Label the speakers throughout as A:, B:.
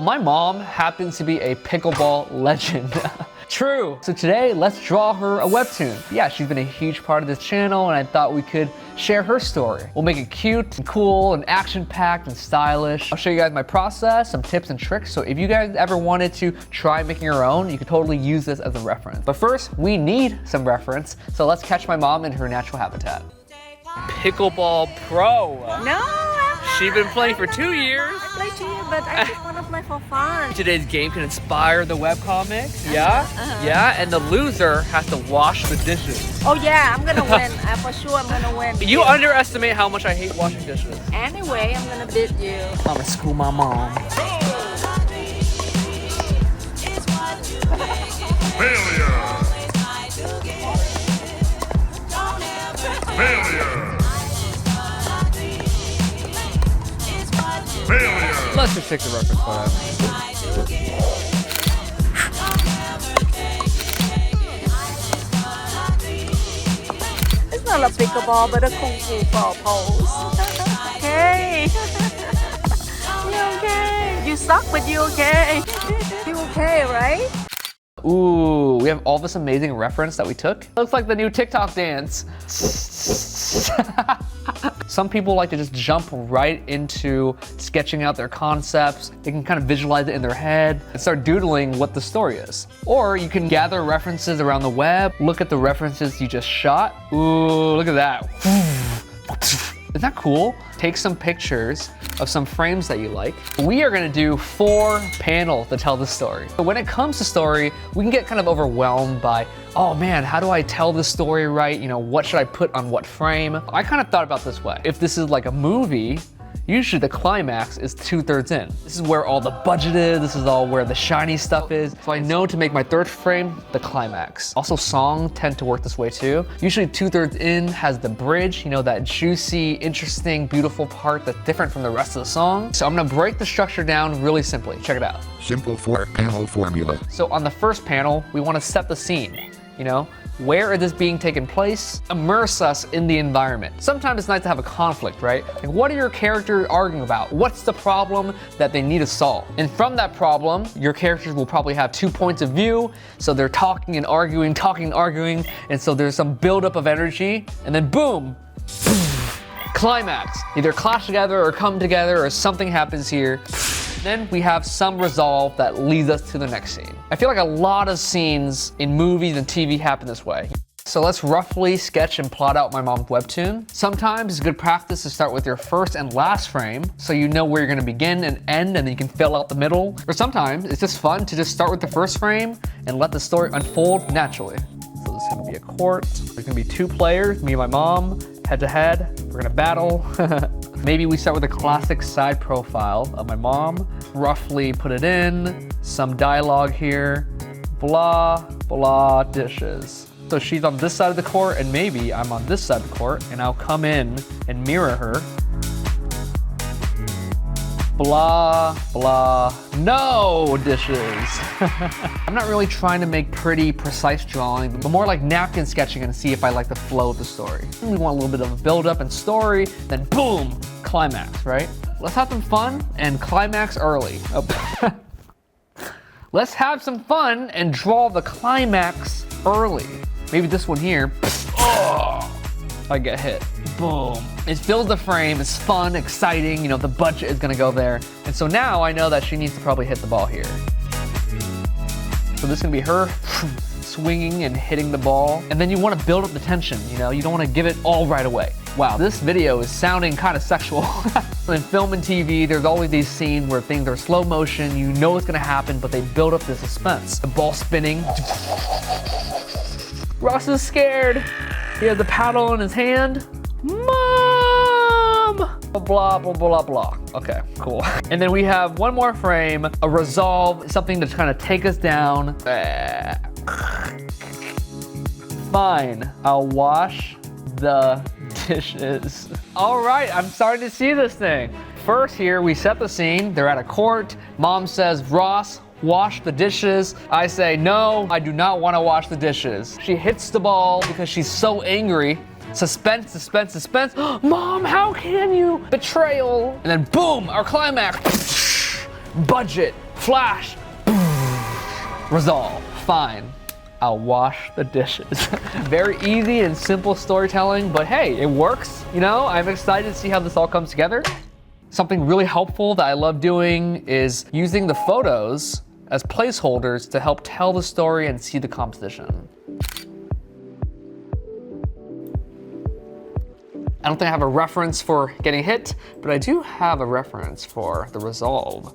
A: my mom happens to be a pickleball legend. True. So today, let's draw her a webtoon. Yeah, she's been a huge part of this channel, and I thought we could share her story. We'll make it cute and cool and action-packed and stylish. I'll show you guys my process, some tips and tricks, so if you guys ever wanted to try making your own, you could totally use this as a reference. But first, we need some reference, so let's catch my mom in her natural habitat. Pickleball Pro.
B: No,
A: She's been playing for 2 years.
B: I play 2 years, but I just want to play for fun.
A: Today's game can inspire the webcomic. Yeah? Yeah, and the loser has to wash the dishes.
B: Oh yeah, I'm gonna win. For sure I'm gonna win.
A: You underestimate how much I hate washing dishes.
B: Anyway, I'm gonna beat you.
A: I'm gonna school my mom.
C: Failure! Failure! Failure!
A: Let's just take the reference photo.
B: It's not a pickleball, but a kung fu ball pose. Okay. You okay? You suck, but you okay. You okay, right?
A: Ooh, we have all this amazing reference that we took. Looks like the new TikTok dance. Some people like to just jump right into sketching out their concepts. They can kind of visualize it in their head and start doodling what the story is. Or you can gather references around the web, look at the references you just shot. Ooh, look at that. Isn't that cool? Take some pictures of some frames that you like. We are gonna do 4 panels to tell the story. But when it comes to story, we can get kind of overwhelmed by, oh man, how do I tell this story right? You know, what should I put on what frame? I kind of thought about this way. If this is like a movie, usually the climax is 2/3 in. This is where all the budget is, this is all where the shiny stuff is. So I know to make my 3rd frame the climax. Also songs tend to work this way too. Usually 2/3 in has the bridge, you know, that juicy, interesting, beautiful part that's different from the rest of the song. So I'm gonna break the structure down really simply. Check it out.
C: Simple 4-panel formula.
A: So on the first panel, we wanna set the scene, you know? Where is this being taken place? Immerse us in the environment. Sometimes it's nice to have a conflict, right? Like, what are your characters arguing about? What's the problem that they need to solve? And from that problem, your characters will probably have 2 points of view. So they're talking and arguing, and so there's some buildup of energy, and then boom, climax. Either clash together or come together or something happens here. Then we have some resolve that leads us to the next scene. I feel like a lot of scenes in movies and TV happen this way. So let's roughly sketch and plot out my mom's webtoon. Sometimes it's good practice to start with your first and last frame so you know where you're gonna begin and end, and then you can fill out the middle. Or sometimes it's just fun to just start with the first frame and let the story unfold naturally. So this is gonna be a court. There's gonna be 2 players, me and my mom, head to head. We're gonna battle. Maybe we start with a classic side profile of my mom, roughly put it in, some dialogue here, blah, blah, dishes. So she's on this side of the court, and maybe I'm on this side of the court, and I'll come in and mirror her. Blah, blah, no dishes. I'm not really trying to make pretty, precise drawing, but more like napkin sketching and see if I like the flow of the story. We want a little bit of a build-up and story, then boom, climax, right? Let's have some fun and climax early. Oh. Let's have some fun and draw the climax early. Maybe this one here. Oh, I get hit. Boom. It fills the frame, it's fun, exciting, you know, the budget is gonna go there. And so now I know that she needs to probably hit the ball here. So this is gonna be her swinging and hitting the ball. And then you wanna build up the tension, you know, you don't wanna give it all right away. Wow, this video is sounding kind of sexual. In film and TV, there's always these scenes where things are slow motion, you know what's gonna happen, but they build up the suspense. The ball spinning. Ross is scared. He has the paddle in his hand. Mom! Blah, blah, blah, blah. Okay, cool. And then we have one more frame, a resolve, something to kind of take us down. Fine, I'll wash the dishes. All right, I'm starting to see this thing. First here, we set the scene. They're at a court. Mom says, Ross, wash the dishes. I say, no, I do not want to wash the dishes. She hits the ball because she's so angry. Suspense, suspense, suspense. Mom, how can you? Betrayal. And then boom, our climax. Budget, flash, resolve. Fine, I'll wash the dishes. Very easy and simple storytelling, but hey, it works. You know, I'm excited to see how this all comes together. Something really helpful that I love doing is using the photos as placeholders to help tell the story and see the composition. I don't think I have a reference for getting hit, but I do have a reference for the resolve.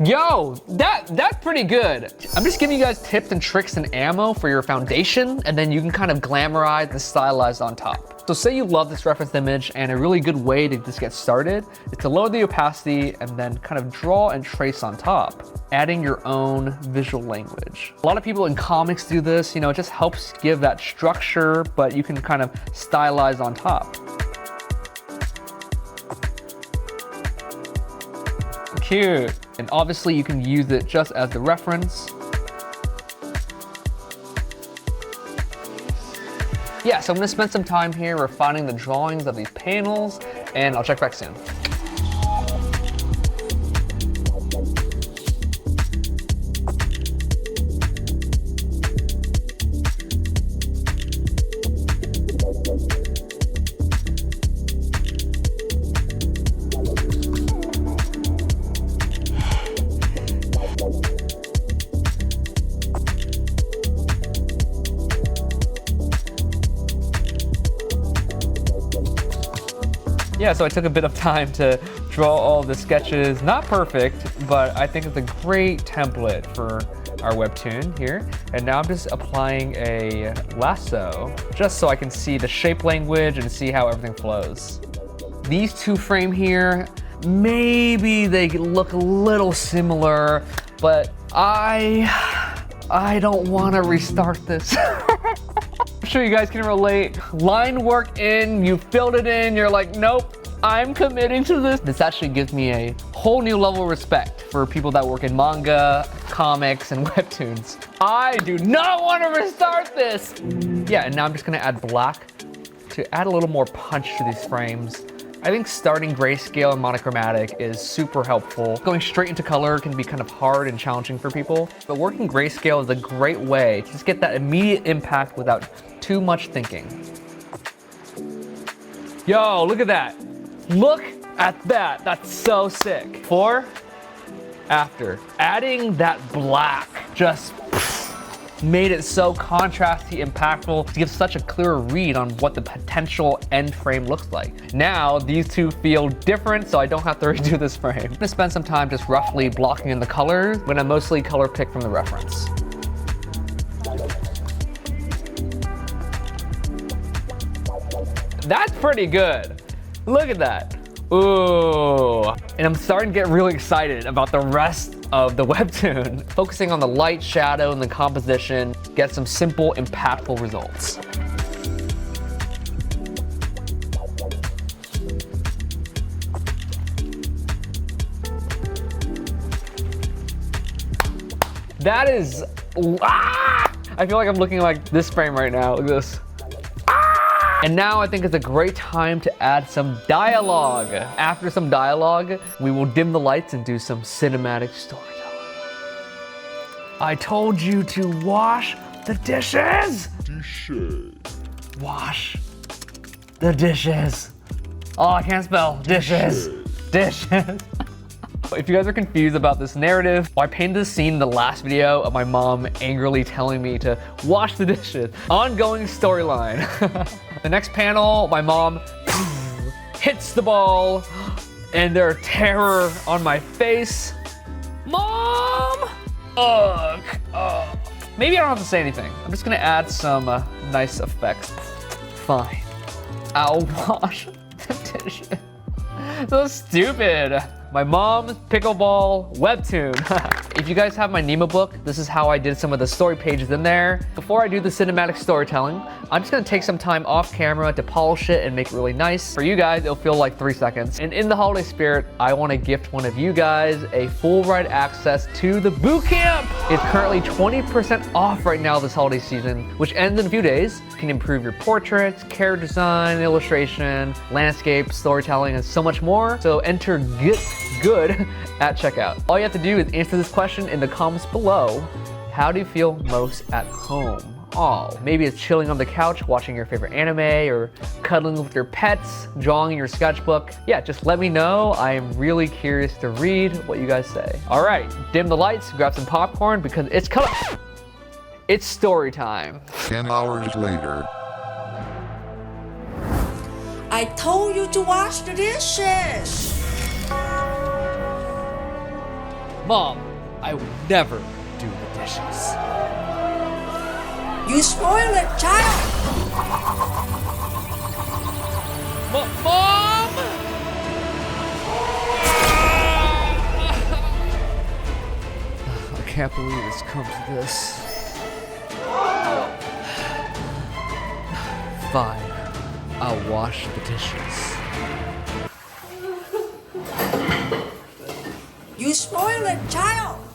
A: Yo, that's pretty good. I'm just giving you guys tips and tricks and ammo for your foundation, and then you can kind of glamorize and stylize on top. So say you love this reference image, and a really good way to just get started is to lower the opacity and then kind of draw and trace on top, adding your own visual language. A lot of people in comics do this, you know, it just helps give that structure, but you can kind of stylize on top. Cute. And obviously you can use it just as the reference. Yeah, so I'm gonna spend some time here refining the drawings of these panels, and I'll check back soon. Yeah, so I took a bit of time to draw all the sketches. Not perfect, but I think it's a great template for our webtoon here. And now I'm just applying a lasso, just so I can see the shape language and see how everything flows. These two frame here, maybe they look a little similar, but I don't want to restart this. I'm sure you guys can relate. Line work in, you filled it in, you're like, nope, I'm committing to this. This actually gives me a whole new level of respect for people that work in manga, comics, and webtoons. I do not want to restart this. Yeah, and now I'm just gonna add black to add a little more punch to these frames. I think starting grayscale and monochromatic is super helpful. Going straight into color can be kind of hard and challenging for people, but working grayscale is a great way to just get that immediate impact without too much thinking. Yo, look at that. Look at that. That's so sick. Before, after. Adding that black just made it so contrasty, impactful, to give such a clearer read on what the potential end frame looks like. Now, these two feel different, so I don't have to redo this frame. I'm gonna spend some time just roughly blocking in the colors when I mostly color pick from the reference. That's pretty good. Look at that. Ooh. And I'm starting to get really excited about the rest of the webtoon. Focusing on the light, shadow, and the composition, get some simple, impactful results. That is, I feel like I'm looking like this frame right now. Look at this. And now I think it's a great time to add some dialogue. After some dialogue, we will dim the lights and do some cinematic storytelling. I told you to wash the dishes. Wash the dishes. Oh, I can't spell. Dishes. Dishes. If you guys are confused about this narrative, I painted this scene in the last video of my mom angrily telling me to wash the dishes. Ongoing storyline. The next panel, my mom hits the ball and their terror on my face. Mom! Ugh. Maybe I don't have to say anything. I'm just gonna add some nice effects. Fine. I'll wash the dishes. So stupid. My mom's Pickleball Webtoon. If you guys have my Nemo book, this is how I did some of the story pages in there. Before I do the cinematic storytelling, I'm just gonna take some time off camera to polish it and make it really nice. For you guys, it'll feel like 3 seconds. And in the holiday spirit, I wanna gift one of you guys a full ride access to the boot camp. It's currently 20% off right now this holiday season, which ends in a few days. You can improve your portraits, character design, illustration, landscape, storytelling, and so much more. So enter GET good at checkout? All you have to do is answer this question in the comments below. How do you feel most at home? Oh, maybe it's chilling on the couch, watching your favorite anime, or cuddling with your pets, drawing in your sketchbook. Yeah, just let me know. I am really curious to read what you guys say. All right, dim the lights, grab some popcorn because it's it's story time.
C: 10 hours later.
D: I told you to wash the dishes.
A: Mom, I would never do the dishes.
D: You spoil it, child.
A: Mom! I can't believe it's come to this. Fine, I'll wash the dishes.
D: You spoil it, child.